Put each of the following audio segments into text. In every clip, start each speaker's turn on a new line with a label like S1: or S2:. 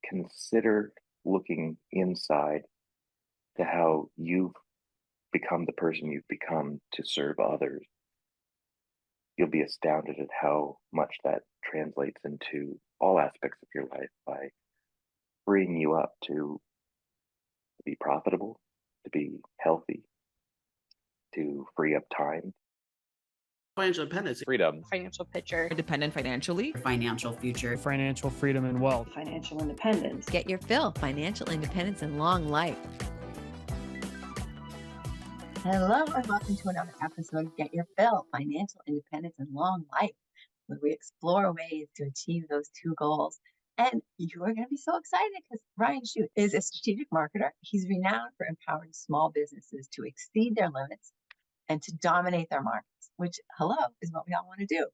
S1: consider looking inside to how you've become the person you've become to serve others. You'll be astounded at how much that translates into all aspects of your life by freeing you up to be profitable, to be healthy, to free up time.
S2: Financial independence.
S3: Freedom.
S4: Financial picture.
S5: Independent financially.
S6: Financial future.
S7: Financial freedom and wealth.
S8: Financial independence.
S9: Get your fill. Financial independence and long life. Hello and welcome to another episode of Get Your Fill. Financial independence and long life, where we explore ways to achieve those two goals. And you are going to be so excited because Ryan Chute is a strategic marketer. He's renowned for empowering small businesses to exceed their limits and to dominate their markets, which, is what we all want to do.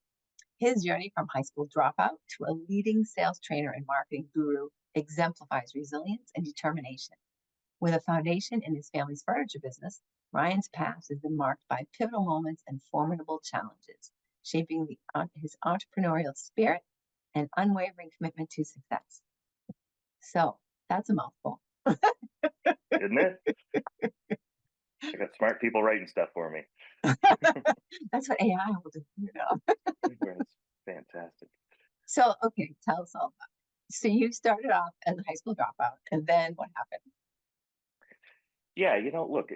S9: His journey from high school dropout to a leading sales trainer and marketing guru exemplifies resilience and determination. With a foundation in his family's furniture business, Ryan's past has been marked by pivotal moments and formidable challenges, shaping his entrepreneurial spirit and unwavering commitment to success. So that's a mouthful.
S1: Isn't it? I got smart people writing stuff for me.
S9: That's what AI will do,
S1: That's fantastic.
S9: So, okay, tell us all about it. So you started off as a high school dropout, and then what happened?
S1: Yeah, look,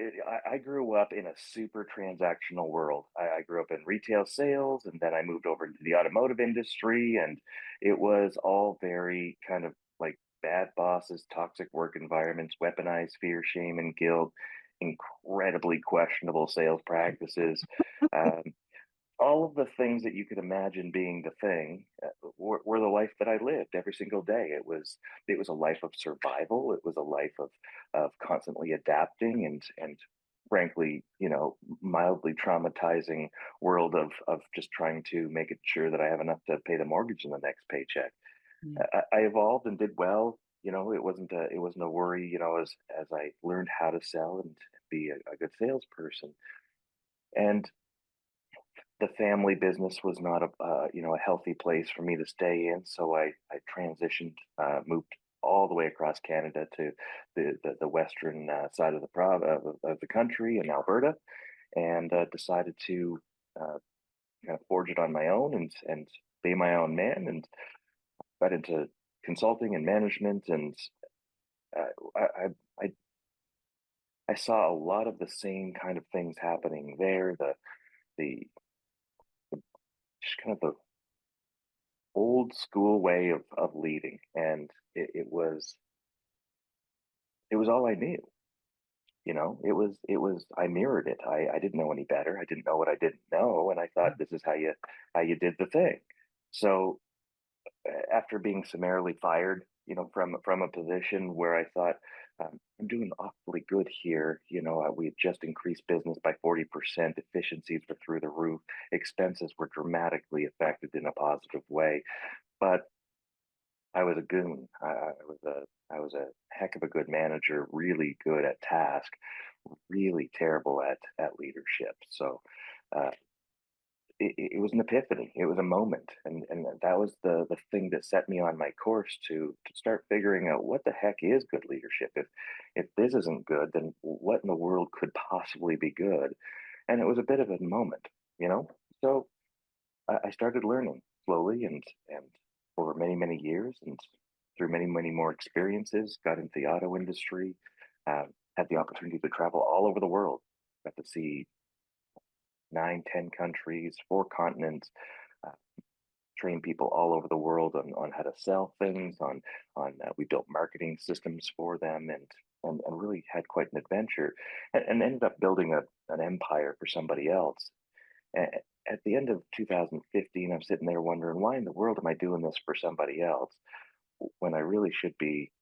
S1: I grew up in a super transactional world. I grew up in retail sales, and then I moved over into the automotive industry, and it was all very kind of like bad bosses, toxic work environments, weaponized fear, shame, and guilt, incredibly questionable sales practices. Um, all of the things that you could imagine being the thing were the life that I lived every single day. It was a life of survival. It was a life of constantly adapting and frankly, mildly traumatizing world of just trying to make it sure that I have enough to pay the mortgage in the next paycheck.
S9: Mm.
S1: I evolved and did well. It wasn't a worry. As I learned how to sell and be a good salesperson, and the family business was not a healthy place for me to stay in. So I transitioned, moved all the way across Canada to the western side of the country in Alberta, and decided to kind of forge it on my own and be my own man, and got into consulting and management, and I I saw a lot of the same kind of things happening there. The just kind of the old school way of leading, and it was all I knew. It was I mirrored it. I didn't know any better. I didn't know what I didn't know, and I thought this is how you did the thing. So after being summarily fired, from a position where I thought I'm doing awfully good here. We had just increased business by 40%. Efficiencies were through the roof. Expenses were dramatically affected in a positive way. But I was a goon. I was a heck of a good manager, really good at task, really terrible at leadership. So uh, it was an epiphany. It was a moment, and that was the thing that set me on my course to start figuring out what the heck is good leadership. If this isn't good, then what in the world could possibly be good? And it was a bit of a moment, you know. So I started learning slowly, and over many years, and through many more experiences, got into the auto industry. Had the opportunity to travel all over the world. Got to see 9, 10 countries, 4 continents, uh, train people all over the world on how to sell things, on we built marketing systems for them, and really had quite an adventure, and ended up building an empire for somebody else. A- At the end of 2015, I'm sitting there wondering, why in the world am I doing this for somebody else when I really should be,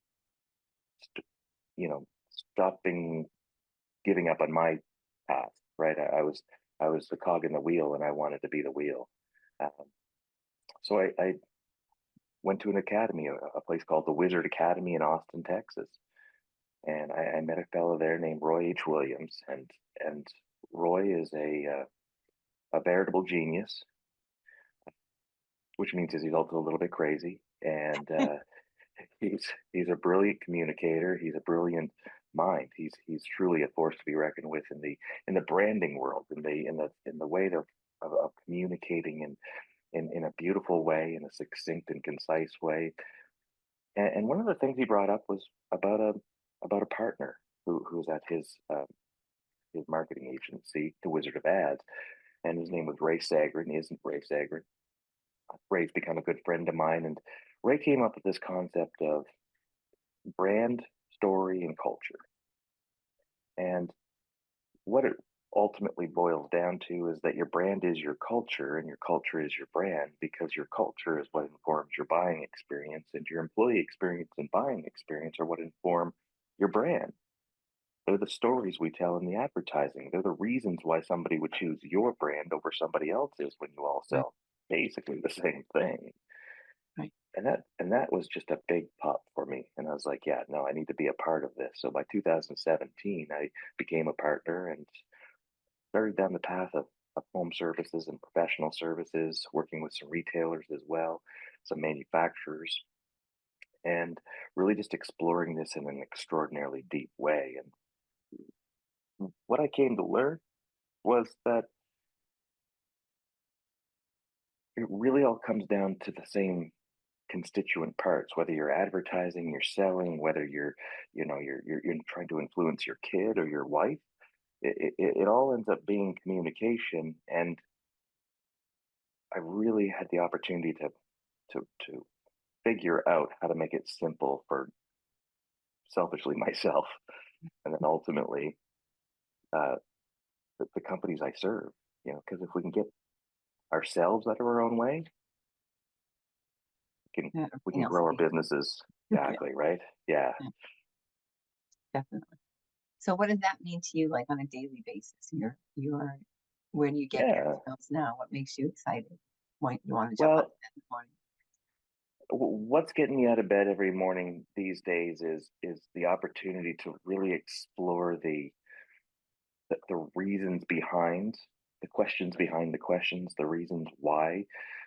S1: st- stopping, giving up on my path, right? I was the cog in the wheel, and I wanted to be the wheel. Um, so I went to an academy, a place called the Wizard Academy in Austin, Texas, and I met a fellow there named Roy H. Williams, and Roy is a veritable genius, which means he's also a little bit crazy, and He's a brilliant communicator. He's a brilliant mind. He's truly a force to be reckoned with in the branding world, in the way of communicating in a beautiful way, in a succinct and concise way. And one of the things he brought up was about a partner who's at his marketing agency, the Wizard of Ads, and his name was Ray Sagrin. He isn't Ray Sagrin. Ray's become a good friend of mine, and Ray came up with this concept of brand, story, and culture. And what it ultimately boils down to is that your brand is your culture and your culture is your brand, because your culture is what informs your buying experience, and your employee experience and buying experience are what inform your brand. They're the stories we tell in the advertising. They're the reasons why somebody would choose your brand over somebody else's when you all
S9: Right,
S1: sell basically the same thing.
S9: right.
S1: And that was just a big pop for me. And I was like, yeah, no, I need to be a part of this. So by 2017, I became a partner and started down the path of home services and professional services, working with some retailers as well, some manufacturers, and really just exploring this in an extraordinarily deep way. And what I came to learn was that it really all comes down to the same constituent parts, whether you're advertising, you're selling, whether you're trying to influence your kid or your wife. It all ends up being communication. And I really had the opportunity to figure out how to make it simple for selfishly myself, and then ultimately uh, the companies I serve. Because if we can get ourselves out of our own way,
S9: Yeah,
S1: we
S9: everything
S1: can
S9: else
S1: grow
S9: will
S1: our
S9: be
S1: businesses.
S9: yeah,
S1: Exactly, right? Yeah.
S9: yeah, definitely. So what does that mean to you, like, on a daily basis? You're where do you get your
S1: Yeah.
S9: fills now? What makes you excited? Why you wanna jump out of
S1: Well,
S9: bed in the morning?
S1: what's getting me out of bed every morning these days is the opportunity to really explore the reasons behind the questions behind the questions, the reasons why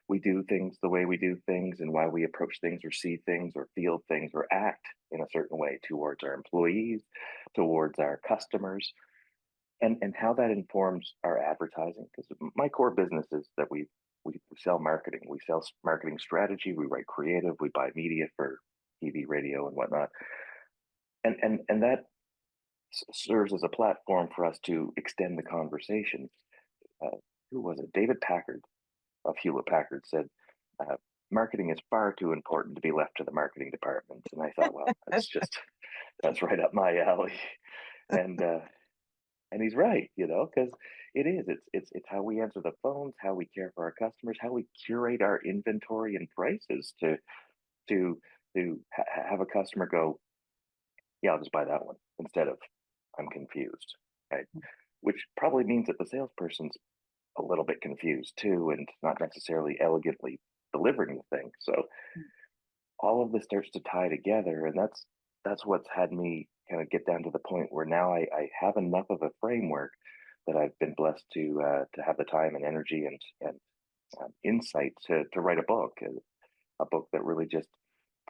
S1: we do things the way we do things, and why we approach things or see things or feel things or act in a certain way towards our employees, towards our customers, and how that informs our advertising. Because my core business is that we sell marketing. We sell marketing strategy. We write creative. We buy media for TV, radio, and whatnot. And that serves as a platform for us to extend the conversation. Who was it? David Packard of Hewlett Packard said, uh, "Marketing is far too important to be left to the marketing department." And I thought, well, that's right up my alley. And and he's right, because it is. It's how we answer the phones, how we care for our customers, how we curate our inventory and prices to have a customer go, yeah, I'll just buy that one instead of I'm confused, right? Which probably means that the salesperson's a little bit confused too, and not necessarily elegantly delivering the thing. So all of this starts to tie together, and that's what's had me kind of get down to the point where now I have enough of a framework that I've been blessed to have the time and energy and insight to write a book that really just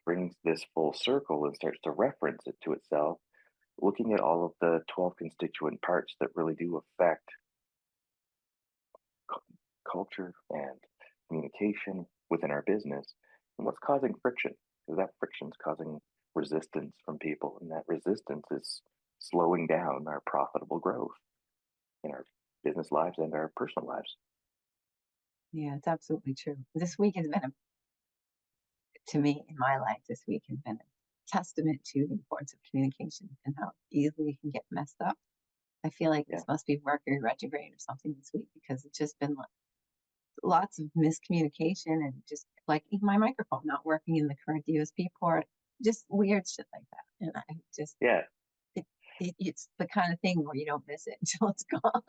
S1: brings this full circle and starts to reference it to itself, looking at all of the 12 constituent parts that really do affect culture and communication within our business, and what's causing friction, because that friction is causing resistance from people, and that resistance is slowing down our profitable growth in our business lives and our personal lives.
S9: Yeah, it's absolutely true. This week has been a to me, in my life, this week has been a testament to the importance of communication and how easily it can get messed up. I feel like
S1: Yeah,
S9: this must be Mercury retrograde or something this week because it's just been lots of miscommunication and just like even my microphone not working in the correct USB port, just weird shit like that. And I just,
S1: yeah,
S9: it, it's the kind of thing where you don't miss it until it's gone.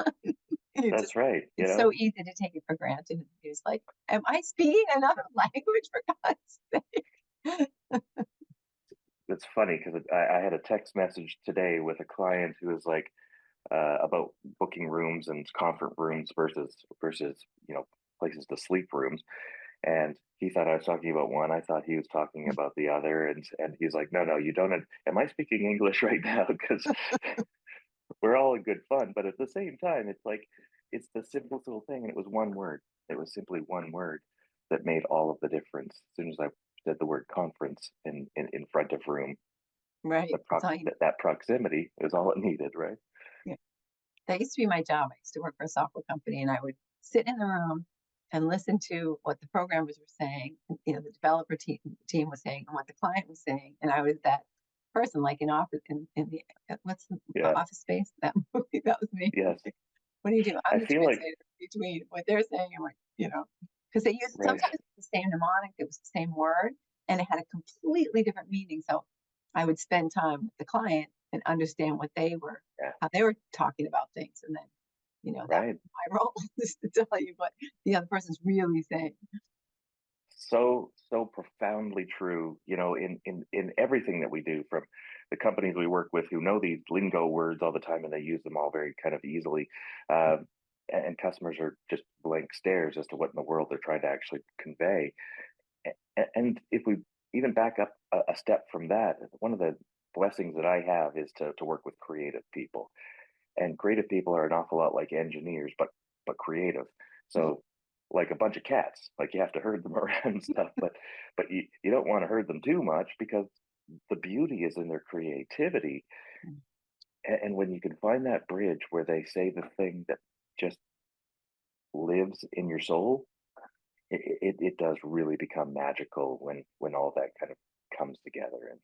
S9: You just,
S1: that's right.
S9: it's so easy to take it for granted. It's like, am I speaking another language for God's sake?
S1: It's funny because I had a text message today with a client who was like about booking rooms and conference rooms versus places to sleep rooms. And he thought I was talking about one. I thought he was talking about the other. And he's like, no, no, you don't. Am I speaking English right now? Because we're all in good fun. But at the same time, it's like, it's the simplest little thing. And it was one word. It was simply one word that made all of the difference. As soon as I said the word conference in front of room,
S9: Right. That's all you
S1: that proximity is all it needed, right?
S9: yeah. That used to be my job. I used to work for a software company, and I would sit in the room and listen to what the programmers were saying, and, the developer team was saying, and what the client was saying, and I was that person, like in office in the what's the
S1: Yeah.
S9: Office Space? That movie, that was me.
S1: Yes.
S9: What do you do? I'm
S1: I
S9: the
S1: feel like,
S9: translator between what they're saying and what because they used
S1: right.
S9: sometimes the same mnemonic, it was the same word, and it had a completely different meaning. So I would spend time with the client and understand what they were
S1: Yeah.
S9: how they were talking about things, and then that
S1: Right.
S9: was my role is to tell you what the other person's really saying.
S1: So profoundly true, in everything that we do, from the companies we work with who know these lingo words all the time and they use them all very kind of easily. And customers are just blank stares as to what in the world they're trying to actually convey. And if we even back up a step from that, one of the blessings that I have is to work with creative people. And creative people are an awful lot like engineers, but creative. So like a bunch of cats, like you have to herd them around and stuff, but you don't want to herd them too much because the beauty is in their creativity.
S9: Mm.
S1: And when you can find that bridge where they say the thing that just lives in your soul, it does really become magical when all that kind of comes together. And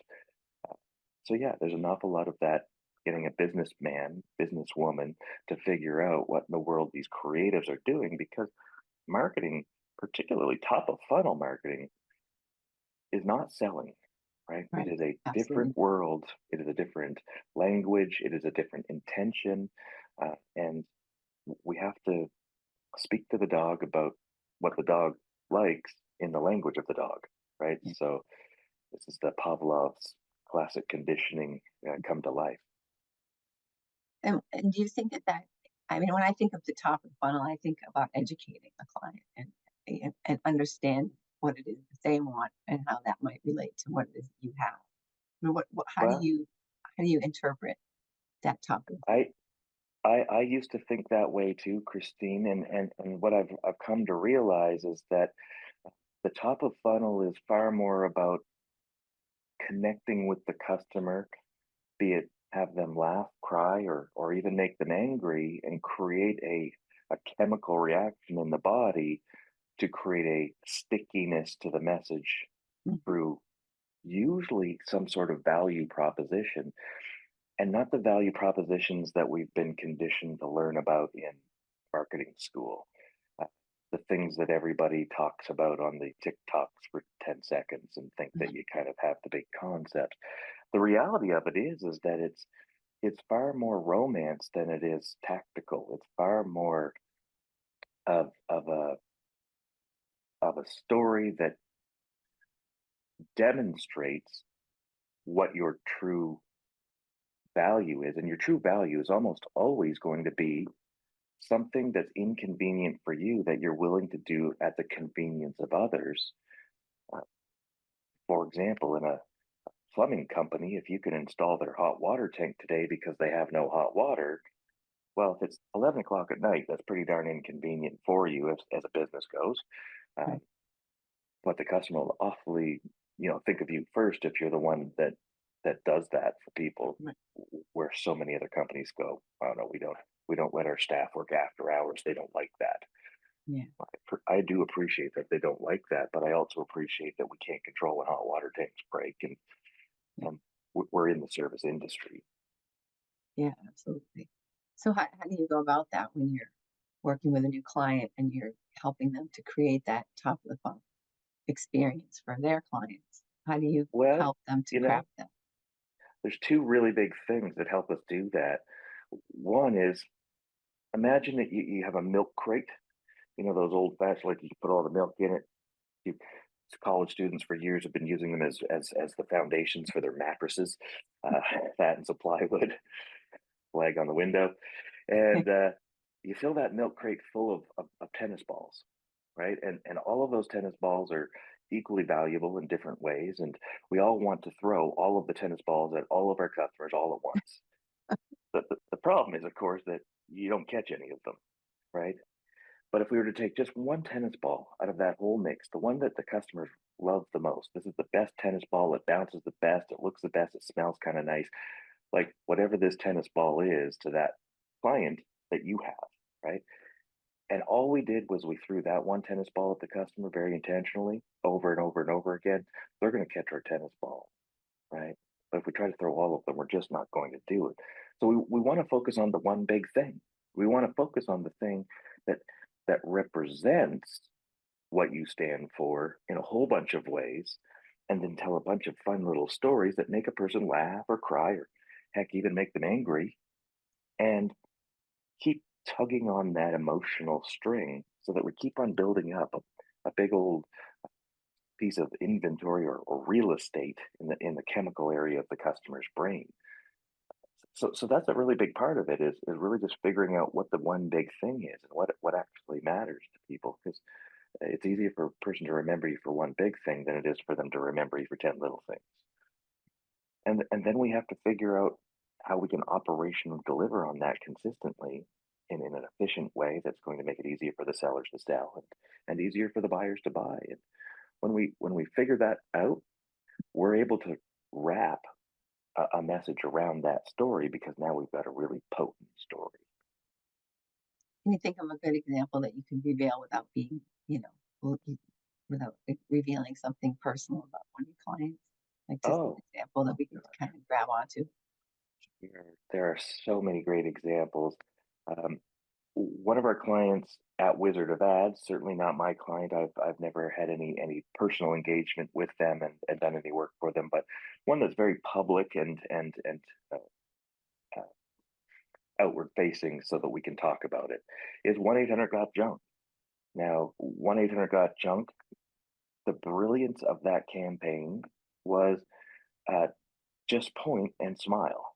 S1: so yeah, there's an awful lot of that, getting a businessman, businesswoman to figure out what in the world these creatives are doing, because marketing, particularly top of funnel marketing, is not selling, right? It
S9: Right.
S1: is a different
S9: Absolutely.
S1: world. It is a different language. It is a different intention. And we have to speak to the dog about what the dog likes in the language of the dog, right?
S9: Yeah.
S1: So this is the Pavlov's classic conditioning come to life.
S9: And do you think that I mean, when I think of the top of the funnel, I think about educating the client and understand what it is that they want and how that might relate to what it is that you have. I mean, what
S1: Well,
S9: how do you interpret that top of the funnel?
S1: I I used to think that way too, Christine, and what I've come to realize is that the top of funnel is far more about connecting with the customer, be it have them laugh, cry, or even make them angry, and create a chemical reaction in the body to create a stickiness to the message
S9: Mm.
S1: through usually some sort of value proposition, and not the value propositions that we've been conditioned to learn about in marketing school. Uh, the things that everybody talks about on the TikToks for 10 seconds and think that
S9: Mhm.
S1: you kind of have the big concept. The reality of it is that it's far more romance than it is tactical. It's far more of a story that demonstrates what your true value is. And your true value is almost always going to be something that's inconvenient for you that you're willing to do at the convenience of others. Uh, for example, in a plumbing company, if you can install their hot water tank today because they have no hot water, well, if it's 11 o'clock at night, that's pretty darn inconvenient for you as a business goes.
S9: Right.
S1: Um, but the customer will awfully, think of you first if you're the one that does that for people,
S9: Right.
S1: where so many other companies go, oh no, we don't let our staff work after hours. They don't like that.
S9: Yeah.
S1: I do appreciate that they don't like that, but I also appreciate that we can't control when hot water tanks break, and
S9: Yeah.
S1: we're in the service industry.
S9: Yeah. Absolutely. So how do you go about that when you're working with a new client and you're helping them to create that top of the funnel experience for their clients? How do you
S1: Well,
S9: help them to
S1: you know,
S9: craft that?
S1: there's two really big things that help us do that. One is, imagine that you have a milk crate, those old fashioned, like you put all the milk in it. You, college students for years have been using them as the foundations for their mattresses, uh, that and some plywood, flag on the window, and you fill that milk crate full of tennis balls. right? And all of those tennis balls are equally valuable in different ways, and we all want to throw all of the tennis balls at all of our customers all at once. The problem is, of course, that you don't catch any of them, right? But if we were to take just one tennis ball out of that whole mix, the one that the customers love the most, this is the best tennis ball, it bounces the best, it looks the best, it smells kind of nice, like whatever this tennis ball is to that client that you have, right? And all we did was we threw that one tennis ball at the customer very intentionally over and over and over again. They're going to catch our tennis ball, right? But if we try to throw all of them, we're just not going to do it. So we want to focus on the one big thing. We want to focus on the thing that that represents what you stand for in a whole bunch of ways, and then tell a bunch of fun little stories that make a person laugh or cry or heck even make them angry, and keep tugging on that emotional string so that we keep on building up a big old piece of inventory or real estate in the chemical area of the customer's brain. So that's a really big part of it is really just figuring out what the one big thing is and what actually matters to people, because it's easier for a person to remember you for one big thing than it is for them to remember you for 10 little things. And then we have to figure out how we can operationally deliver on that consistently in an efficient way that's going to make it easier for the sellers to sell and easier for the buyers to buy. And when we figure that out, we're able to wrap a message around that story because now we've got a really potent story.
S9: Can you think of a good example that you can reveal without being, you know, without revealing something personal about one of your clients? Like just an
S1: Oh,
S9: example that we can kind of grab onto.
S1: there are so many great examples. Um, One of our clients at Wizard of Ads, certainly not my client. I've never had any personal engagement with them and done any work for them, but one that's very public and uh, uh, outward facing, so that we can talk about it, is 1-800 Got Junk. Now, 1-800 Got Junk. The brilliance of that campaign was uh, just point and smile.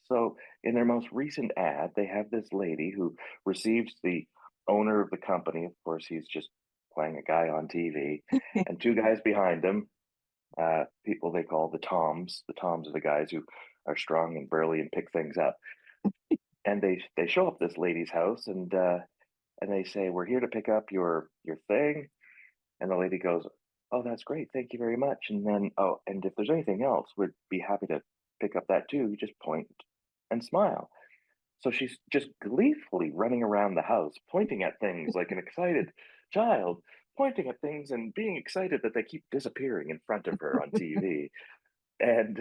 S1: So in their most recent ad, they have this lady who receives the owner of the company. Of course, he's just playing a guy on TV, and two guys behind him, people they call the Toms. The Toms are the guys who are strong and burly and pick things up. And they show up this lady's house, and they say, "We're here to pick up your thing." And the lady goes, "Oh, that's great. Thank you very much." And then, "Oh, and if there's anything else, we'd be happy to pick up that too. You just point and smile." So she's just gleefully running around the house, pointing at things like an excited child, pointing at things and being excited that they keep disappearing in front of her on TV. And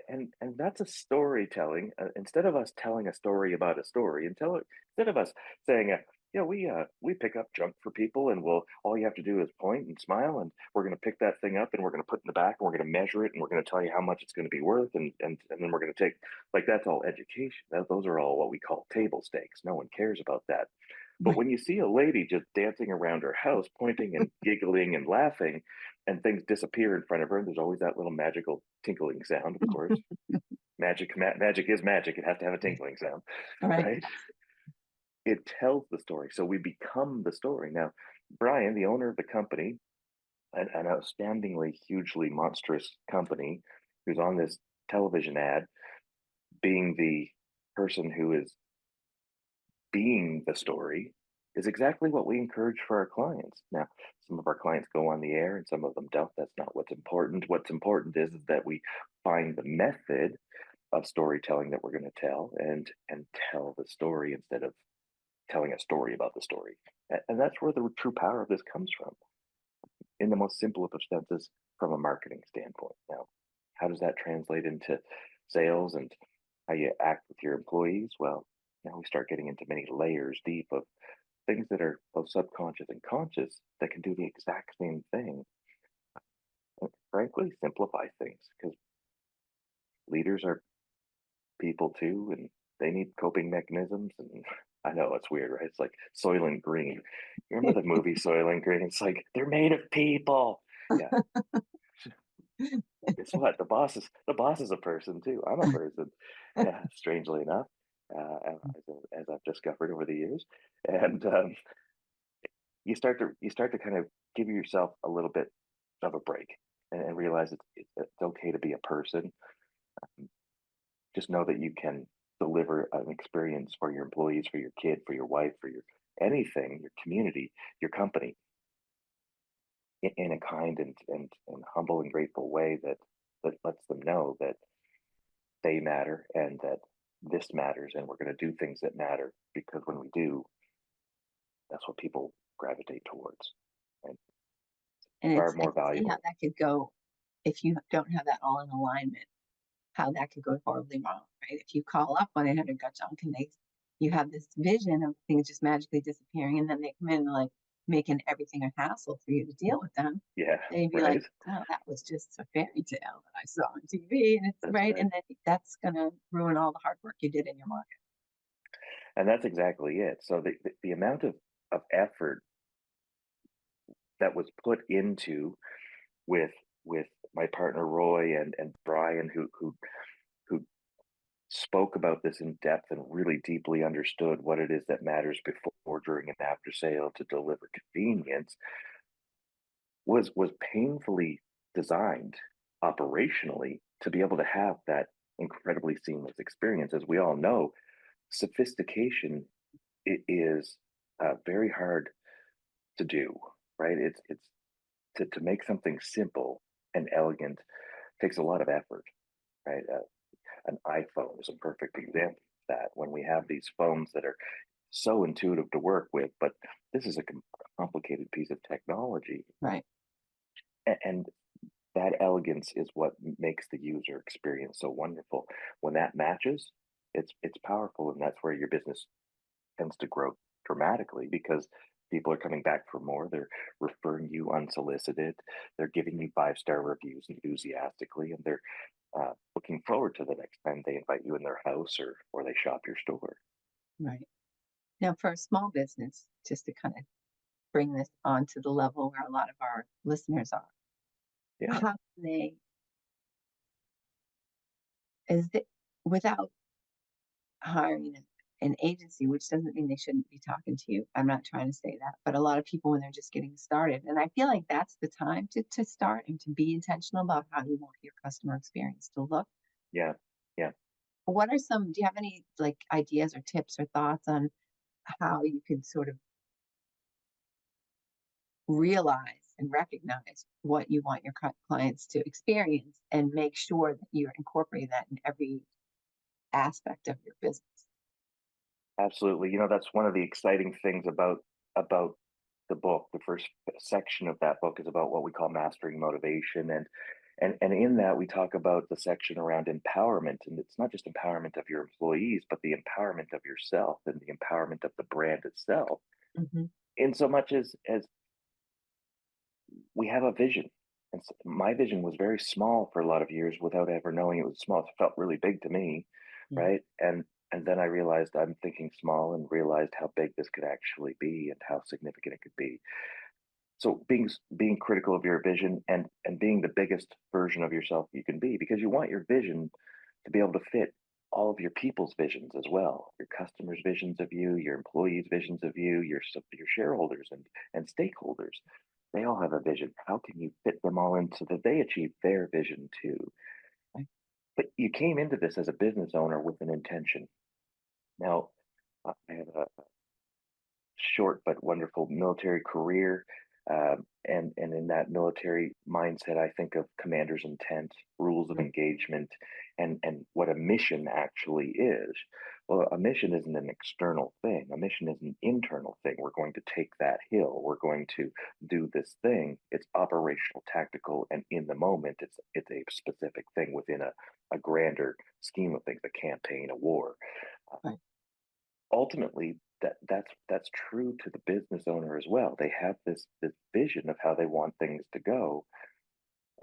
S1: and that's a storytelling. Instead of us telling a story about a story, instead of us saying, "Yeah, we pick up junk for people, and we'll all you have to do is point and smile, and we're going to pick that thing up, and we're going to put it in the back, and we're going to measure it, and we're going to tell you how much it's going to be worth, and then we're going to take like that's all education. Those are all what we call table stakes. No one cares about that. But
S9: Right.
S1: when you see a lady just dancing around her house, pointing and giggling and laughing, and things disappear in front of her, and there's always that little magical tinkling sound, of course. Magic is magic. It has to have a tinkling sound,
S9: All right.
S1: right? It tells the story. So we become the story. Now, Brian, the owner of the company, an outstandingly, hugely monstrous company, who's on this television ad, being the person who is being the story, is exactly what we encourage for our clients. Now, some of our clients go on the air and some of them don't. That's not what's important. What's important is that we find the method of storytelling that we're going to tell and tell the story instead of telling a story about the story. And that's where the true power of this comes from, in the most simple of senses, from a marketing standpoint. Now, how does that translate into sales and how you act with your employees? Well, now we start getting into many layers deep of things that are both subconscious and conscious that can do the exact same thing. And frankly, simplify things, because leaders are people too, and they need coping mechanisms. And I know it's weird, right? It's like Soylent Green. You remember the movie Soylent Green? It's like they're made of people. Yeah. Guess what? The boss is a person too. I'm a person. Yeah, strangely enough, as I've discovered over the years. And you start to kind of give yourself a little bit of a break and realize it's okay to be a person. Just know that you can deliver an experience for your employees, for your kid, for your wife, for your anything, your community, your company, in a kind and humble and grateful way that lets them know that they matter and that this matters and we're going to do things that matter because when we do, that's what people gravitate towards and
S9: And
S1: far
S9: I
S1: more
S9: can see how
S1: valuable.
S9: that could go if you don't have that all in alignment, how that could go horribly wrong, right? If you call up 1-800 Gut Junk and you have this vision of things just magically disappearing, and then they come in and like making everything a hassle for you to deal with them,
S1: Yeah,
S9: then you'd be like,
S1: right.
S9: oh, that was just a fairy tale that I saw on TV. And it's
S1: That's
S9: right.
S1: right.
S9: And then that's going to ruin all the hard work you did in your market.
S1: And that's exactly it. So the amount of effort that was put into with with my partner Roy and Brian who spoke about this in depth and really deeply understood what it is that matters before, during, and after sale to deliver convenience was painfully designed operationally to be able to have that incredibly seamless experience. As we all know, sophistication is very hard to do, right? It's to make something simple and elegant takes a lot of effort, right? An iPhone is a perfect example of that. When we have these phones that are so intuitive to work with, but this is a complicated piece of technology,
S9: Right.
S1: and that elegance is what makes the user experience so wonderful. When that matches, it's powerful, and that's where your business tends to grow dramatically because people are coming back for more. They're referring you unsolicited. They're giving you five-star reviews enthusiastically, and they're looking forward to the next time they invite you in their house or they shop your store.
S9: Right. Now, for a small business, just to kind of bring this onto the level where a lot of our listeners are,
S1: Yeah,
S9: how can they, is it without hiring an agency, which doesn't mean they shouldn't be talking to you. I'm not trying to say that, but a lot of people when they're just getting started, and I feel like that's the time to start and to be intentional about how you want your customer experience to look.
S1: yeah, yeah.
S9: What are some? Do you have any like ideas or tips or thoughts on how you can sort of realize and recognize what you want your clients to experience and make sure that you're incorporating that in every aspect of your business?
S1: Absolutely. That's one of the exciting things about the book. The first section of that book is about what we call mastering motivation, and in that we talk about the section around empowerment, and it's not just empowerment of your employees, but the empowerment of yourself and the empowerment of the brand itself.
S9: Hmm.
S1: In so much as we have a vision. And my vision was very small for a lot of years without ever knowing it was small. It felt really big to me,
S9: Yeah.
S1: right? And then I realized I'm thinking small and realized how big this could actually be and how significant it could be. So being critical of your vision and being the biggest version of yourself you can be, because you want your vision to be able to fit all of your people's visions as well, your customers' visions of you, your employees' visions of you, your shareholders and stakeholders. They all have a vision. How can you fit them all in so that they achieve their vision too?
S9: Right.
S1: But you came into this as a business owner with an intention. Now, I have a short but wonderful military career. And in that military mindset, I think of commander's intent, rules of
S9: Mhm.
S1: engagement, and what a mission actually is. Well, a mission isn't an external thing. A mission is an internal thing. We're going to take that hill. We're going to do this thing. It's operational, tactical, and in the moment, it's a specific thing within a grander scheme of things, a campaign, a war.
S9: Right.
S1: Ultimately that's true to the business owner as well. They have this vision of how they want things to go.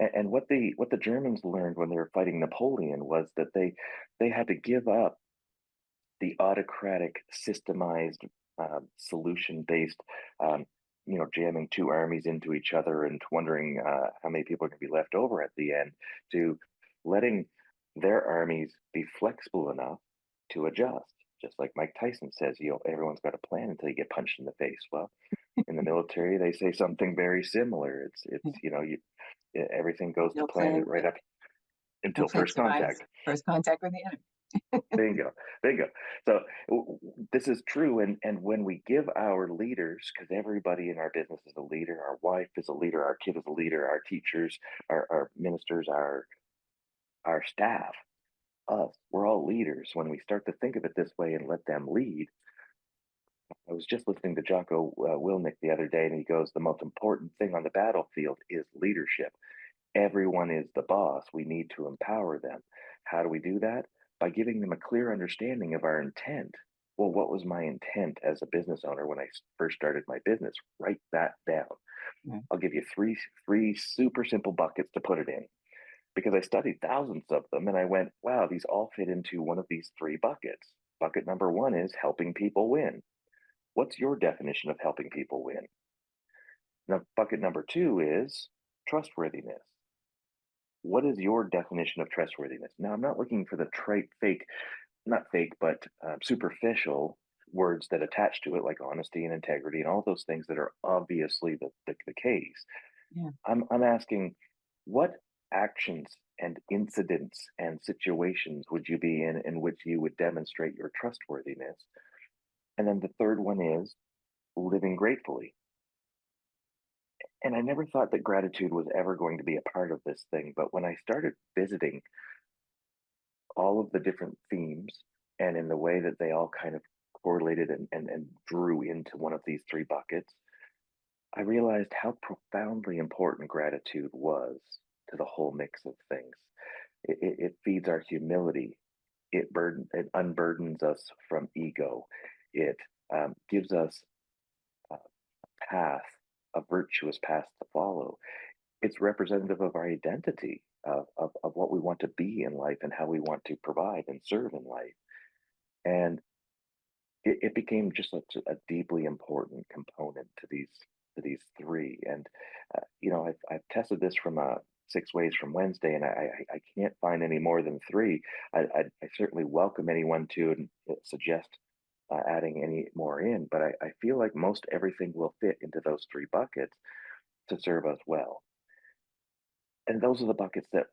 S1: And what the Germans learned when they were fighting Napoleon was that they had to give up the autocratic systemized solution based jamming two armies into each other and wondering how many people are going to be left over at the end, to letting their armies be flexible enough to adjust. Just like Mike Tyson says, everyone's got a plan until you get punched in the face. Well, In the military, they say something very similar.
S9: Yeah.
S1: Everything goes to
S9: No
S1: plan
S9: plan,
S1: right up
S9: no
S1: until
S9: plan
S1: first
S9: survives
S1: contact.
S9: first contact with the enemy.
S1: Bingo, bingo. So this is true, and when we give our leaders, because everybody in our business is a leader, our wife is a leader, our kid is a leader, our teachers, our ministers, our staff, us, we're all leaders. When we start to think of it this way and let them lead, I was just listening to Jocko Willnick the other day, and he goes, "The most important thing on the battlefield is leadership. Everyone is the boss. We need to empower them. How do we do that? By giving them a clear understanding of our intent. Well, what was my intent as a business owner when I first started my business? Write that down.
S9: Yeah.
S1: I'll give you three super simple buckets to put it in because I studied thousands of them and I went, wow, these all fit into one of these three buckets. Bucket number one is helping people win. What's your definition of helping people win? Now, bucket number two is trustworthiness. What is your definition of trustworthiness? Now, I'm not looking for the fake, not fake, but superficial words that attach to it, like honesty and integrity and all those things that are obviously the case.
S9: Yeah.
S1: I'm asking, what actions and incidents and situations would you be in which you would demonstrate your trustworthiness? And then the third one is living gratefully. And I never thought that gratitude was ever going to be a part of this thing, but when I started visiting all of the different themes and in the way that they all kind of correlated and drew into one of these three buckets, I realized how profoundly important gratitude was to the whole mix of things. It feeds our humility. It unburdens us from ego. It gives us a path, a virtuous path to follow. It's representative of our identity, of what we want to be in life and how we want to provide and serve in life. And it became just such a deeply important component to these three. And I've tested this from 6 ways from Wednesday, and I can't find any more than three. I certainly welcome anyone to suggest adding any more in, but I feel like most everything will fit into those three buckets to serve us well. And those are the buckets that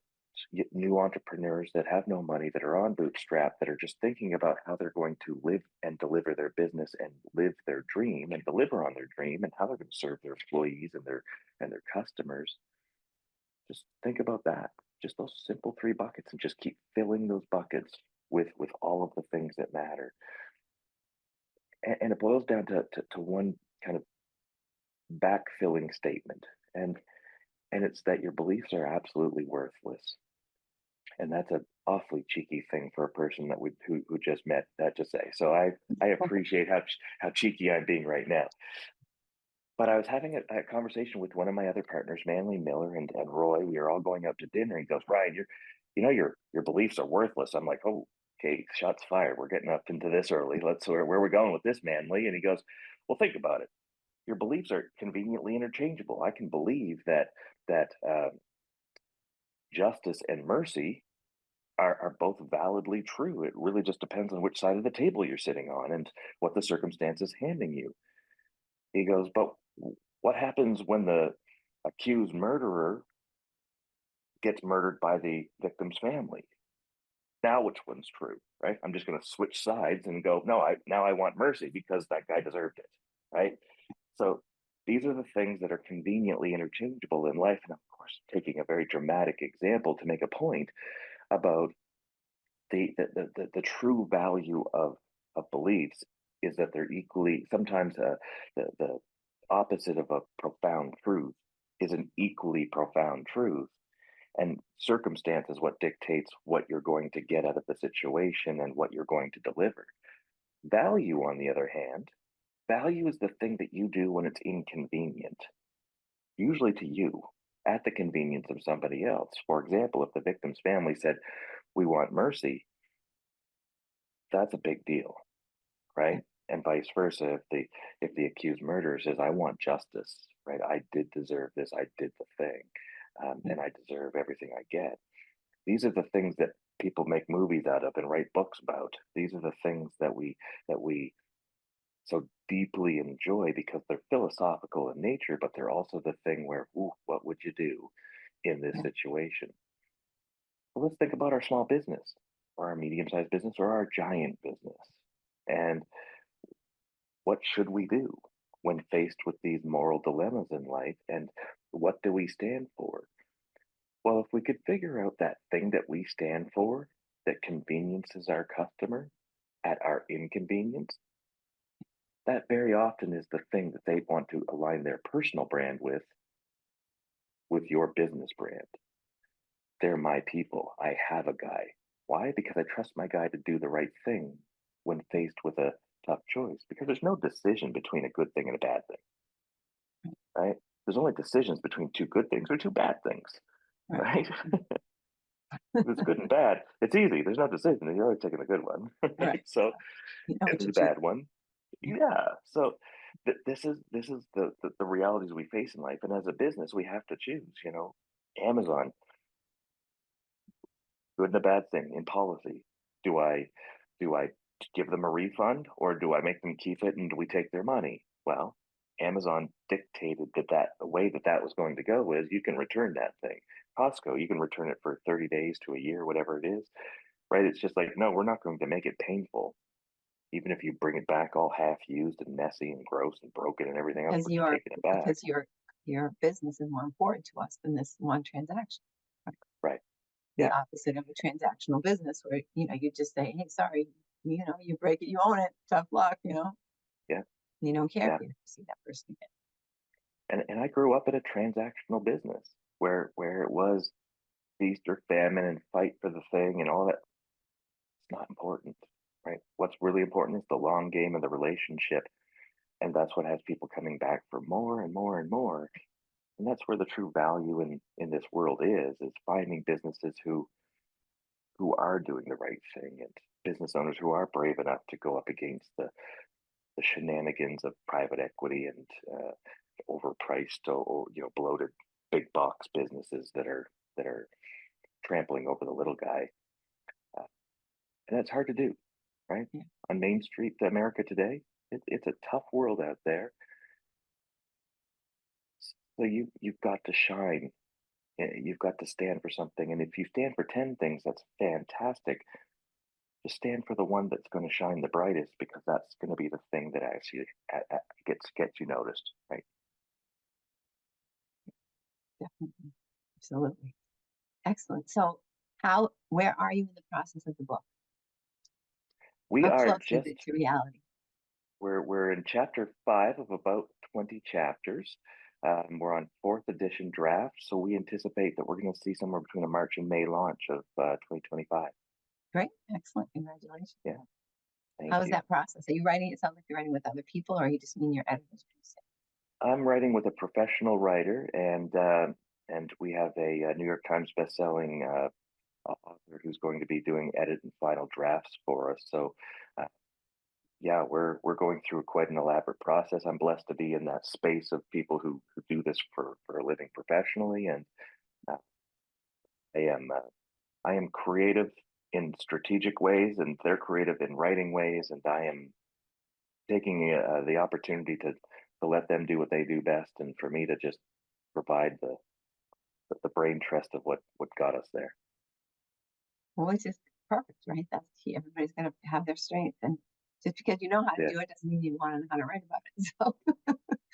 S1: new entrepreneurs that have no money, that are on bootstrap, that are just thinking about how they're going to live and deliver their business and live their dream and deliver on their dream and how they're going to serve their employees and their customers. Just think about that. Just those simple three buckets and just keep filling those buckets with all of the things that matter. And it boils down to one kind of backfilling statement. And it's that your beliefs are absolutely worthless. And that's an awfully cheeky thing for a person that who just met that to say. So I appreciate how cheeky I'm being right now. But I was having a conversation with one of my other partners, Manly Miller and Roy. We were all going out to dinner. He goes, Ryan, your beliefs are worthless. I'm like, oh, okay, shots fired. We're getting up into this early. Where are we going with this, Manly? And he goes, well, think about it. Your beliefs are conveniently interchangeable. I can believe that justice and mercy are both validly true. It really just depends on which side of the table you're sitting on and what the circumstance is handing you. He goes, but what happens when the accused murderer gets murdered by the victim's family? Now, which one's true, right? I'm just going to switch sides and go, no, now I want mercy because that guy deserved it, right? So these are the things that are conveniently interchangeable in life. And of course, taking a very dramatic example to make a point about the true value of beliefs is that they're equally sometimes the opposite of a profound truth is an equally profound truth, and circumstance is what dictates what you're going to get out of the situation and what you're going to deliver. Value, on the other hand, value is the thing that you do when it's inconvenient, usually to you, at the convenience of somebody else. For example, if the victim's family said, we want mercy, that's a big deal, right? And vice versa, if the accused murderer says, "I want justice," right? I did deserve this. I did the thing, and I deserve everything I get. These are the things that people make movies out of and write books about. These are the things that we so deeply enjoy because they're philosophical in nature, but they're also the thing where, ooh, what would you do in this
S9: Yeah.
S1: situation? Well, let's think about our small business or our medium sized business or our giant business. And what should we do when faced with these moral dilemmas in life? And what do we stand for? Well, if we could figure out that thing that we stand for that conveniences our customer at our inconvenience, that very often is the thing that they want to align their personal brand with your business brand. They're my people. I have a guy. Why? Because I trust my guy to do the right thing when faced with a tough choice. Because there's no decision between a good thing and a bad thing, right? There's only decisions between two good things or two bad things,
S9: Right.
S1: right? If it's good and bad, it's easy. There's no decision. You're always taking the good one, right?
S9: Right.
S1: So
S9: You know
S1: if
S9: what
S1: it's
S9: you're
S1: a
S9: choosing.
S1: bad one,
S9: Yeah.
S1: yeah. So this is the realities we face in life, and as a business, we have to choose. Amazon, good and a bad thing in policy. Do I give them a refund or do I make them keep it and do we take their money? Well, Amazon dictated that the way that was going to go is you can return that thing. Costco, you can return it for 30 days to a year, whatever it is, right? It's just like, no, we're not going to make it painful. Even if you bring it back all half used and messy and gross and broken and everything else,
S9: Because
S1: we're taking it back.
S9: your business is more important to us than this one transaction. Right.
S1: Right.
S9: The
S1: Yeah.
S9: opposite of a transactional business where, you just say, hey, sorry, you break it, you own it, tough luck,
S1: Yeah.
S9: you don't care if
S1: Yeah.
S9: you never see that person again.
S1: And I grew up in a transactional business where it was feast or famine and fight for the thing and all that. It's not important, right? What's really important is the long game of the relationship. And that's what has people coming back for more and more and more. And that's where the true value in this world is finding businesses who are doing the right thing and business owners who are brave enough to go up against the shenanigans of private equity and overpriced or bloated big box businesses that are trampling over the little guy. Uh, and that's hard to do, right?
S9: Yeah.
S1: On Main Street, America today, it's a tough world out there. So you've got to shine. You've got to stand for something. And if you stand for 10 things, that's fantastic. Just stand for the one that's going to shine the brightest because that's going to be the thing that actually gets you noticed, right?
S9: Definitely. Absolutely. Excellent. So where are you in the process of the book?
S1: We
S9: How
S1: are
S9: close is
S1: just
S9: it to reality?
S1: we're in chapter 5 of about 20 chapters. We're on fourth edition draft, so we anticipate that we're going to see somewhere between a March and May launch of 2025.
S9: Great. Excellent. Congratulations.
S1: Yeah, thank
S9: How is
S1: you.
S9: that process? Are you writing? It sounds like you're writing with other people, or you just mean your editors producing?
S1: I'm writing with a professional writer, and we have a New York Times bestselling author who's going to be doing edit and final drafts for us. So, uh, yeah, we're going through quite an elaborate process. I'm blessed to be in that space of people who do this for a living professionally, and uh, I am uh, I am creative in strategic ways, and they're creative in writing ways, and I am taking the opportunity to let them do what they do best, and for me to just provide the brain trust of what got us there.
S9: Well, which is perfect, right? That's key. Everybody's going to have their strength, and just because you know how to
S1: Yeah,
S9: do it doesn't mean you want to know how to write about it.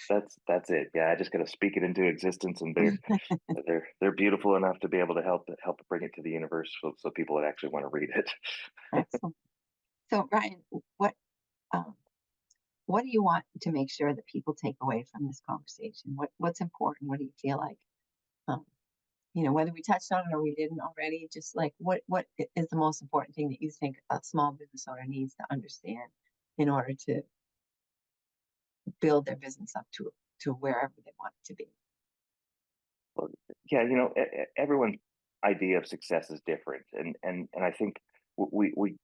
S9: So,
S1: that's it. Yeah, I just got to speak it into existence, and they're beautiful enough to be able to help bring it to the universe, so people would actually want to read it.
S9: excellent. So, Ryan, um, what do you want to make sure that people take away from this conversation? What's important? What do you feel like? Um, whether we touched on it or we didn't already, just like is the most important thing that you think a small business owner needs to understand in order to build their business up to wherever they want it to be?
S1: Well, yeah, everyone's idea of success is different, and I think we we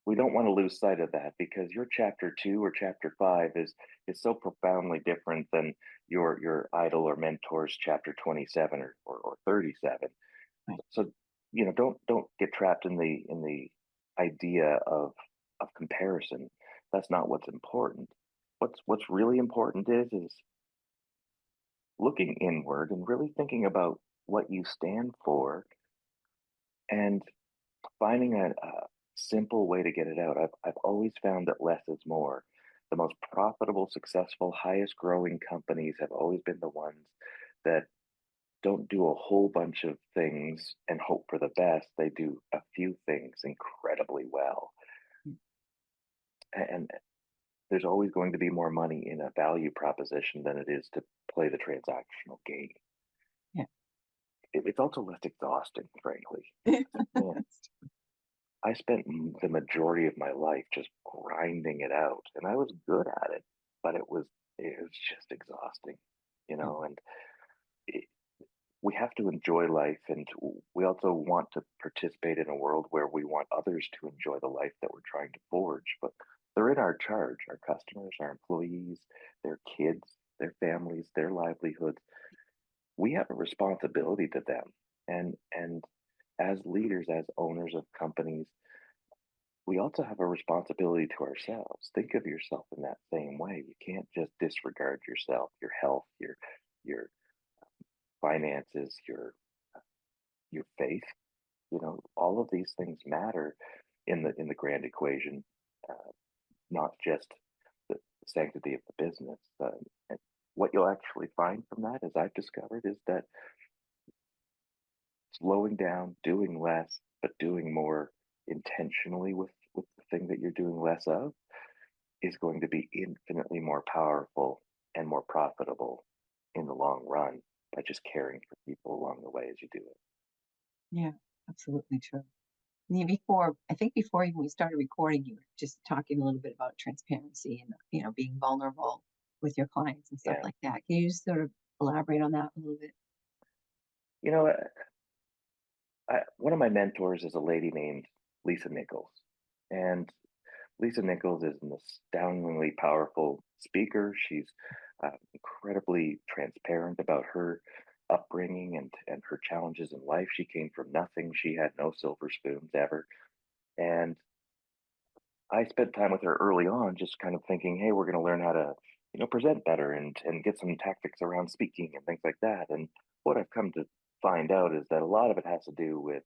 S1: we don't want to lose sight of that because your chapter 2 or chapter 5 is so profoundly different than your idol or mentor's chapter 27 or 37.
S9: Right.
S1: So don't get trapped in the idea of comparison. That's not what's important. what's really important is looking inward and really thinking about what you stand for and finding a simple way to get it out. I've always found that less is more. The most profitable, successful, highest growing companies have always been the ones that don't do a whole bunch of things and hope for the best. They do a few things incredibly well.
S9: Mm.
S1: And there's always going to be more money in a value proposition than it is to play the transactional game.
S9: Yeah.
S1: It's also less exhausting, frankly. Man, I spent the majority of my life just grinding it out, and I was good at it, but it was just exhausting,
S9: Yeah.
S1: and it, we have to enjoy life, and we also want to participate in a world where we want others to enjoy the life that we're trying to forge. But they're in our charge, our customers, our employees, their kids, their families, their livelihoods. We have a responsibility to them, and as leaders, as owners of companies, we also have a responsibility to ourselves. Think of yourself in that same way. You can't just disregard yourself, your health, your finances, your faith. All of these things matter in the grand equation, uh, not just the sanctity of the business. And what you'll actually find from that, as I've discovered, is that slowing down, doing less, but doing more intentionally with the thing that you're doing less of is going to be infinitely more powerful and more profitable in the long run by just caring for people along the way as you do it.
S9: Yeah, absolutely true. Yeah, I think before even we started recording, you were just talking a little bit about transparency and, being vulnerable with your clients and stuff
S1: Yeah.
S9: like that. Can you just sort of elaborate on that a little bit?
S1: You know, one of my mentors is a lady named Lisa Nichols. And Lisa Nichols is an astoundingly powerful speaker. She's incredibly transparent about her upbringing and her challenges in life. She came from nothing. She had no silver spoons ever. And I spent time with her early on, just kind of thinking, hey, we're going to learn how to, present better and get some tactics around speaking and things like that. And what I've come to find out is that a lot of it has to do with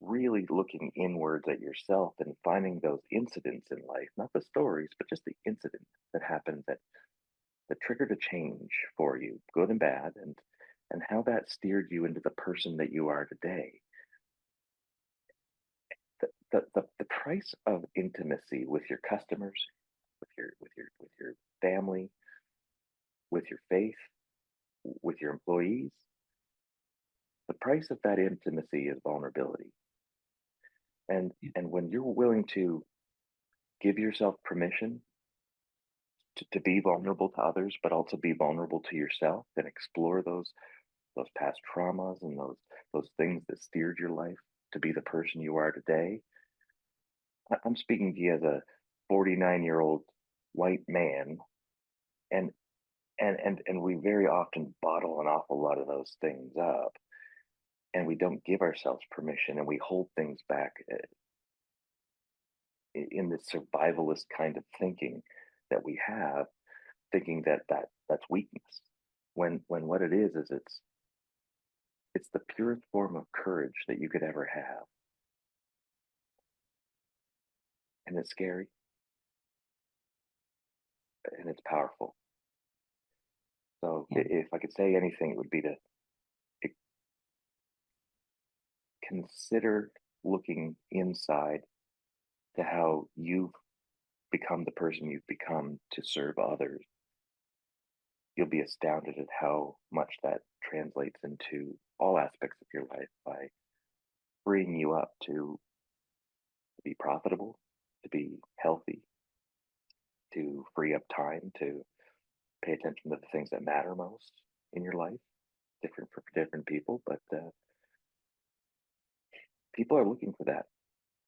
S1: really looking inwards at yourself and finding those incidents in life, not the stories, but just the incident that happened that triggered a change for you, good and bad, and how that steered you into the person that you are today. The price of intimacy with your customers, with your family, with your faith, with your employees, the price of that intimacy is vulnerability.
S9: Yeah.
S1: And when you're willing to give yourself permission to be vulnerable to others, but also be vulnerable to yourself and explore those past traumas and those things that steered your life to be the person you are today. I'm speaking to you as a 49-year-old white man, and and we very often bottle an awful lot of those things up, and we don't give ourselves permission, and we hold things back in this survivalist kind of thinking that we have, thinking that's weakness. When what it is it's the purest form of courage that you could ever have, and it's scary and it's powerful. So
S9: Yeah.
S1: if I could say anything, it would be to eh, consider looking inside to how you've become the person you've become to serve others. You'll be astounded at how much that translates into all aspects of your life by freeing you up to be profitable, to be healthy, to free up time to pay attention to the things that matter most in your life, different for different people, but people are looking for that,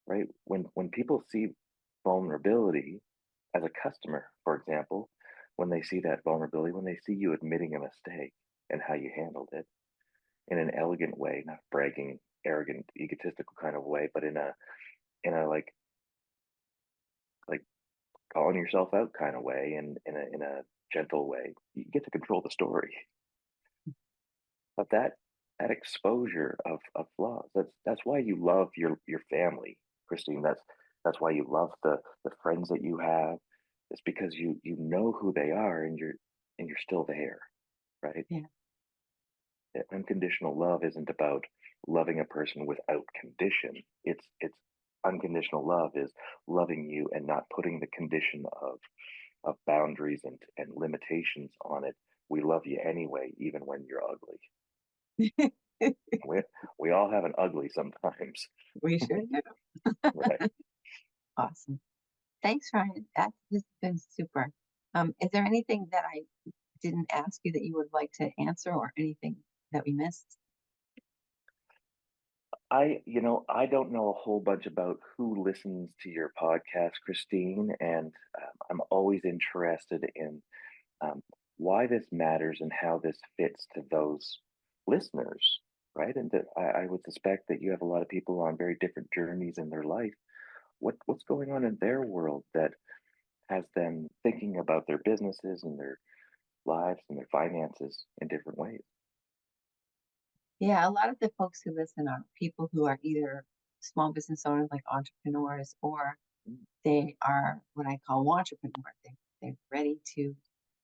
S1: right? When people see vulnerability as a customer, for example, when they see that vulnerability, when they see you admitting a mistake and how you handled it in an elegant way, not bragging, arrogant, egotistical kind of way, but in a like calling yourself out kind of way, and in a gentle way. You get to control the story. But that exposure of flaws, that's why you love your family, Christine. That's why you love the friends that you have. It's because you know who they are, and you're still there, right?
S9: Yeah.
S1: Unconditional love isn't about loving a person without condition. It's unconditional love is loving you and not putting the condition of boundaries and limitations on it. We love you anyway, even when you're ugly. We we all have an ugly sometimes,
S9: We sure do.
S1: right?
S9: Awesome. Thanks, Ryan. This has been super. Is there anything that I didn't ask you that you would like to answer or anything that we missed?
S1: I don't know a whole bunch about who listens to your podcast, Christine, and I'm always interested in um, why this matters and how this fits to those listeners, right? And that I would suspect that you have a lot of people on very different journeys in their life. What's going on in their world that has them thinking about their businesses and their lives and their finances in different ways?
S9: Yeah, a lot of the folks who listen are people who are either small business owners, like entrepreneurs, or
S1: Mm.
S9: they are what I call entrepreneurs. They're ready to,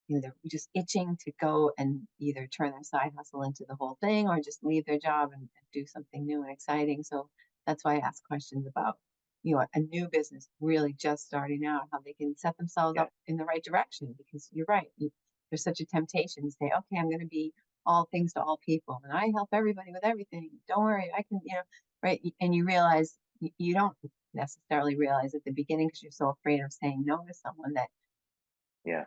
S9: they're just itching to go and either turn their side hustle into the whole thing or just leave their job and do something new and exciting. So that's why I ask questions about, a new business really just starting out, how they can set themselves
S1: Yeah,
S9: up in the right direction. Because you're right, there's such a temptation to say, okay, I'm going to be all things to all people, and I help everybody with everything. Don't worry, I can, right? And you realize you don't necessarily realize at the beginning because you're so afraid of saying no to someone that
S1: yeah,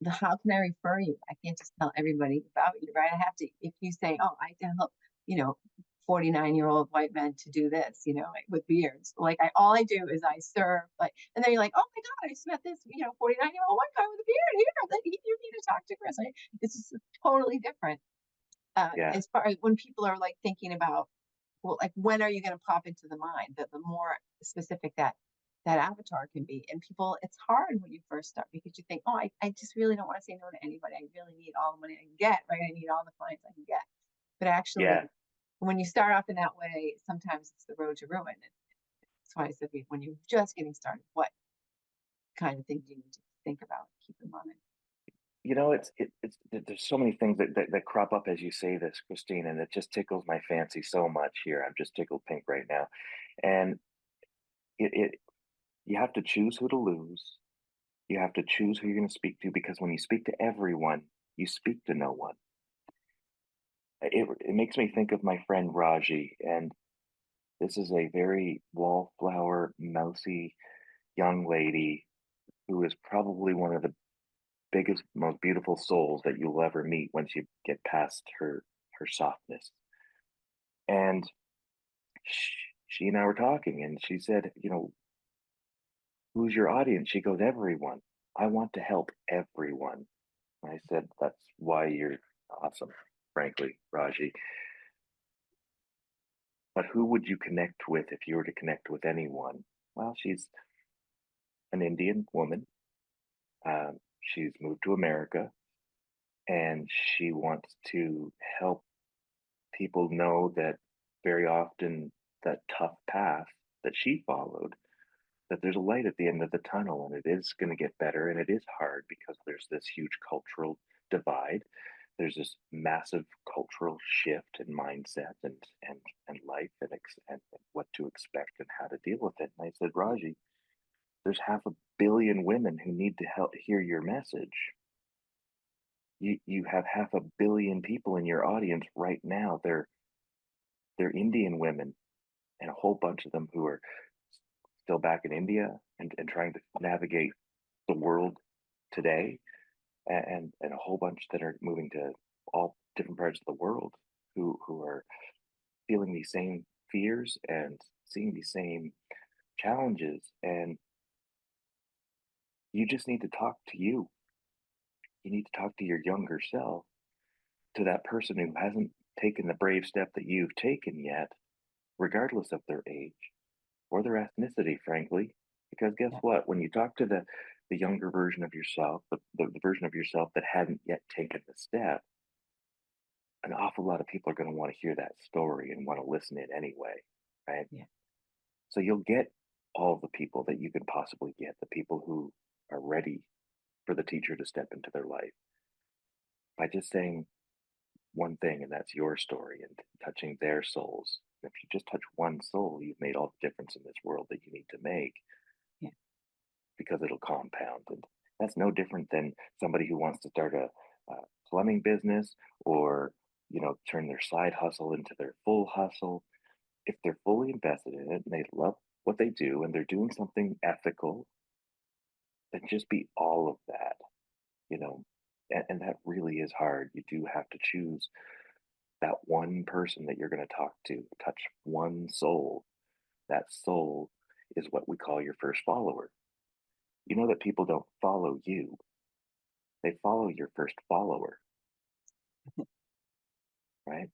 S9: how can I refer you? I can't just tell everybody about you, right? I have to, if you say, oh, I can help, you know, 49-year-old white men to do this, like with beards. Like all I do is I serve, like, and then you're like, oh my God, I just met this, 49-year-old white guy with a beard here. You need to talk to Chris. Like, it's just totally different.
S1: yeah,
S9: As far as when people are like thinking about, well, like when are you going to pop into the mind? That the more specific that avatar can be, and people, it's hard when you first start because you think, oh, I just really don't want to say no to anybody. I really need all the money I can get, right? I need all the clients I can get. But
S1: yeah.
S9: actually, when you start off in that way, sometimes it's the road to ruin. And that's why I said when you're just getting started, what kind of things do you need to think about, keep in mind?
S1: There's so many things that crop up as you say this, Christine, and it just tickles my fancy so much here. I'm just tickled pink right now. And it you have to choose who to lose. You have to choose who you're going to speak to, because when you speak to everyone, you speak to no one. It makes me think of my friend Raji, and this is a very wallflower, mousy young lady who is probably one of the biggest, most beautiful souls that you'll ever meet once you get past her softness. And she and I were talking, and she said, "Who's your audience?" She goes, "Everyone. I want to help everyone." And I said, "That's why you're awesome, frankly, Raji. But who would you connect with if you were to connect with anyone?" Well, she's an Indian woman. She's moved to America, and she wants to help people know that very often that tough path that she followed, that there's a light at the end of the tunnel, and it is going to get better. And it is hard because there's this huge cultural divide. There's this massive cultural shift in mindset and life, and what to expect and how to deal with it. And I said, Raji, there's 500 million women who need to hear your message. You have 500 million people in your audience right now. They're Indian women, and a whole bunch of them who are still back in India, and trying to navigate the world today, and a whole bunch that are moving to all different parts of the world, who are feeling these same fears and seeing these same challenges. And you just need to talk to you. You need to talk to your younger self, to that person who hasn't taken the brave step that you've taken yet, regardless of their age or their ethnicity, frankly. Because guess
S9: Yeah.
S1: what? When you talk to the younger version of yourself, the version of yourself that hadn't yet taken the step, an awful lot of people are going to want to hear that story and want to listen in anyway, right?
S9: Yeah.
S1: So you'll get all the people that you can possibly get, the people who are ready for the teacher to step into their life by just saying one thing, and that's your story and touching their souls. If you just touch one soul, you've made all the difference in this world that you need to make
S9: Yeah.
S1: because it'll compound. And that's no different than somebody who wants to start a plumbing business or, turn their side hustle into their full hustle. If they're fully invested in it and they love what they do and they're doing something ethical, then just be all of that, you know. And that really is hard. You do have to choose that one person that you're going to talk to, touch one soul. That soul is what we call your first follower. You know that people don't follow you, they follow your first follower, right?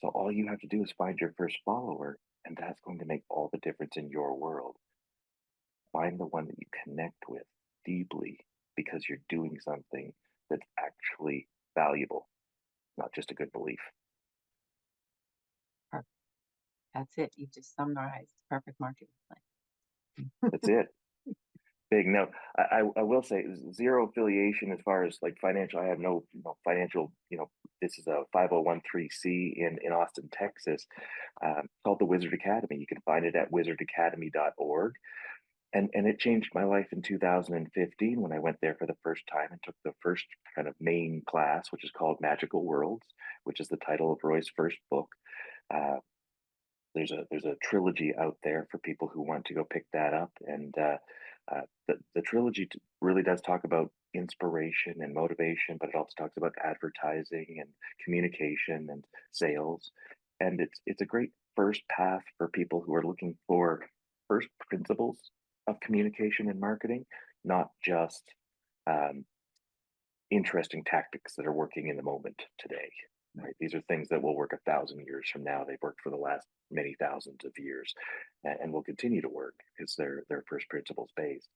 S1: So all you have to do is find your first follower, and that's going to make all the difference in your world. Find the one that you connect with deeply because you're doing something that's actually valuable, not just a good belief.
S9: Perfect. That's it. You just summarized perfect marketing
S1: That's it. Big no. I will say zero affiliation as far as like financial. I have no financial. This is a 501(c) in Austin, Texas, called the Wizard Academy. You can find it at wizardacademy.org. And it changed my life in 2015 when I went there for the first time and took the first kind of main class, which is called Magical Worlds, which is the title of Roy's first book. Uh, there's a trilogy out there for people who want to go pick that up, and the trilogy really does talk about inspiration and motivation, but it also talks about advertising and communication and sales, and it's a great first path for people who are looking for first principles of communication and marketing, not just um, interesting tactics that are working in the moment today. Right? These are things that will work 1,000 years from now. They've worked for the last many thousands of years, and will continue to work because they're first principles based.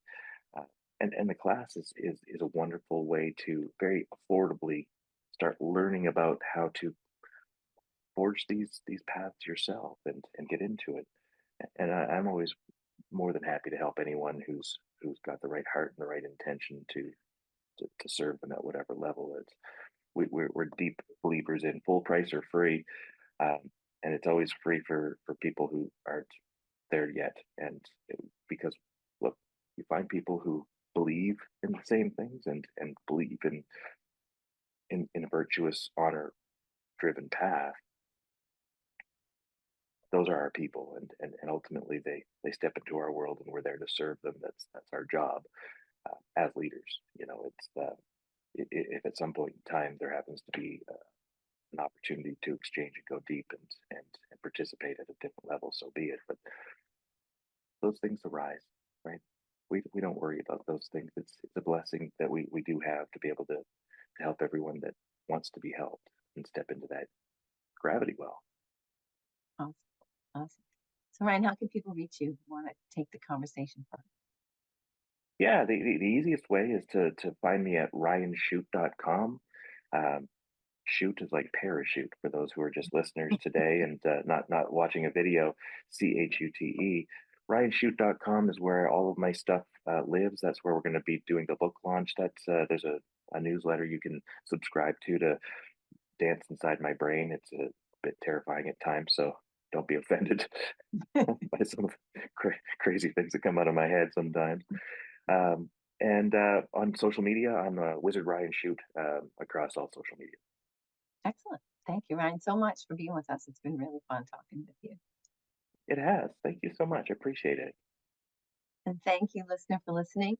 S1: Uh, and the class is a wonderful way to very affordably start learning about how to forge these paths yourself and get into it. And I'm always more than happy to help anyone who's got the right heart and the right intention to serve them at whatever level. We're deep believers in full price or free, um, and it's always free for people who aren't there yet. And because look, you find people who believe in the same things and believe in a virtuous, honor driven path. Those are our people, and ultimately they step into our world, and we're there to serve them. That's our job as leaders. It's if at some point in time there happens to be an opportunity to exchange and go deep and participate at a different level, so be it. But those things arise, right? We don't worry about those things. It's a blessing that we do have to be able to help everyone that wants to be helped and step into that gravity well.
S9: Awesome. Awesome. So, Ryan, how can people reach you who want to take the conversation further?
S1: Yeah, the easiest way is to find me at ryanchute.com. Um, Shoot is like parachute for those who are just listeners today and not watching a video. Chute. RyanShoot.com is where all of my stuff lives. That's where we're going to be doing the book launch. There's a newsletter you can subscribe to dance inside my brain. It's a bit terrifying at times, so don't be offended by some of the crazy things that come out of my head sometimes. And on social media, I'm Wizard Ryan Shoot across all social media.
S9: Excellent. Thank you, Ryan, so much for being with us. It's been really fun talking with you.
S1: It has. Thank you so much. I appreciate it.
S9: And thank you, listener, for listening.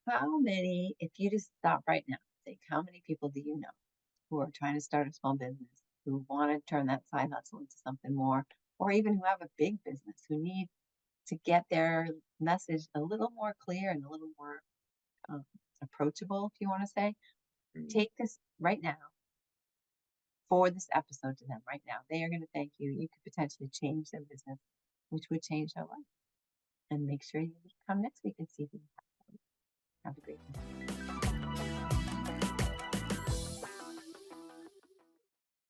S9: How many, if you just stop right now, think, how many people do you know who are trying to start a small business, who want to turn that side hustle into something more, or even who have a big business, who need to get their message a little more clear and a little more um, approachable, if you want to say?
S1: Mm.
S9: Take this right now, forward this episode to them right now. They are going to thank you. You could potentially change their business, which would change their life. And make sure you come next week and see who you have. Have a great day.